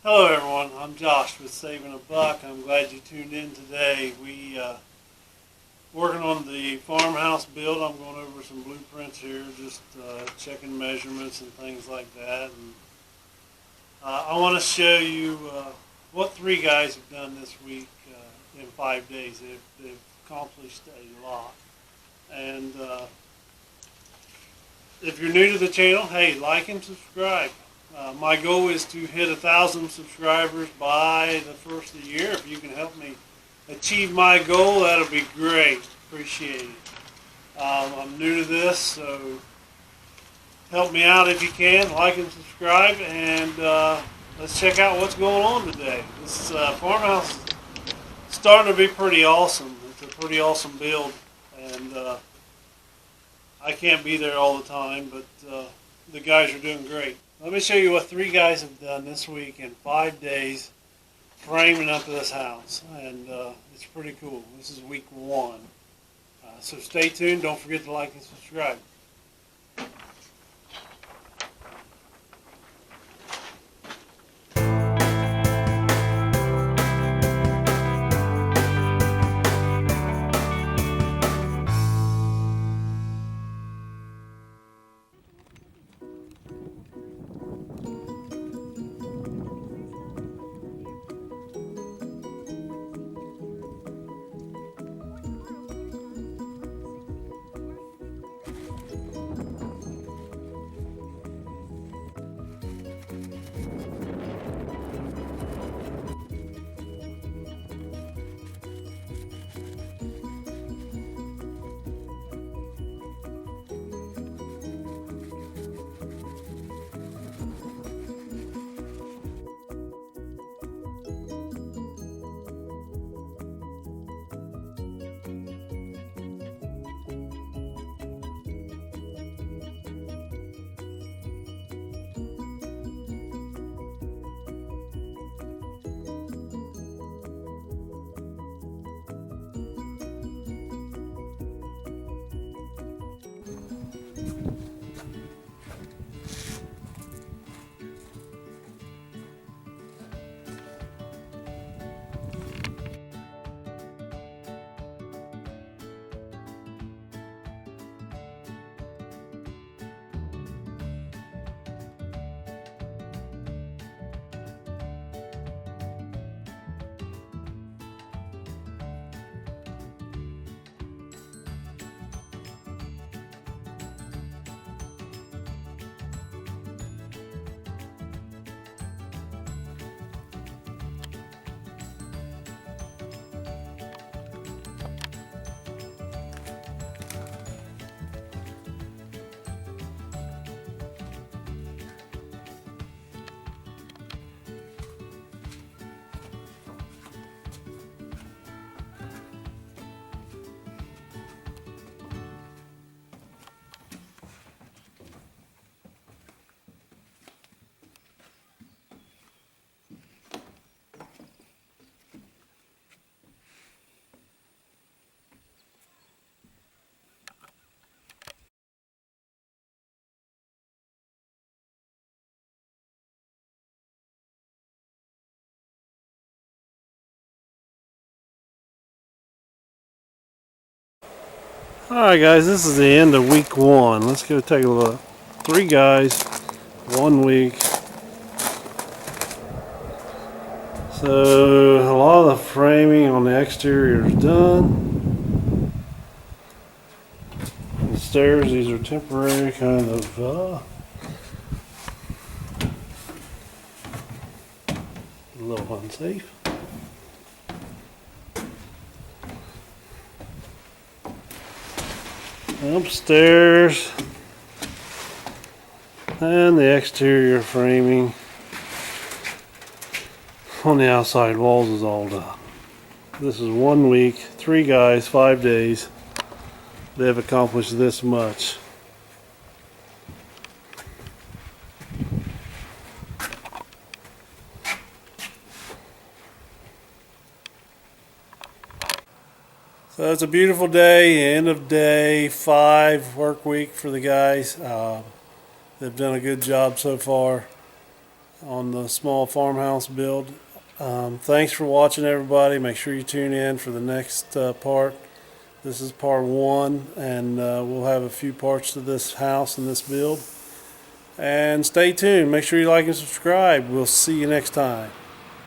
Hello everyone, I'm Josh with SavinABuck. I'm glad you tuned in today. We working on the farmhouse build. I'm going over some blueprints here, just checking measurements and things like that. And I want to show you what three guys have done this week in 5 days. They've accomplished a lot. And if you're new to the channel, hey, like and subscribe. My goal is to hit 1,000 subscribers by the first of the year. If you can help me achieve my goal, that'll be great. Appreciate it. I'm new to this, so help me out if you can. Like and subscribe, and let's check out what's going on today. This farmhouse is starting to be pretty awesome. It's a pretty awesome build, and I can't be there all the time, but the guys are doing great. Let me show you what three guys have done this week in 5 days framing up this house, and it's pretty cool. This is week one. So stay tuned. Don't forget to like and subscribe. Alright guys, this is the end of week one. Let's go take a look. Three guys, 1 week. So a lot of the framing on the exterior is done. The stairs, these are temporary, kind of a little unsafe. Upstairs, and the exterior framing on the outside walls is all done. This is 1 week, three guys, 5 days. They've accomplished this much. So it's a beautiful day, end of day 5 work week for the guys. They've done a good job so far. on the small farmhouse build. Thanks for watching, everybody. Make sure you tune in for the next part. This is part 1, and we'll have a few parts to this house and this build. And stay tuned. Make sure you like and subscribe. We'll see you next time.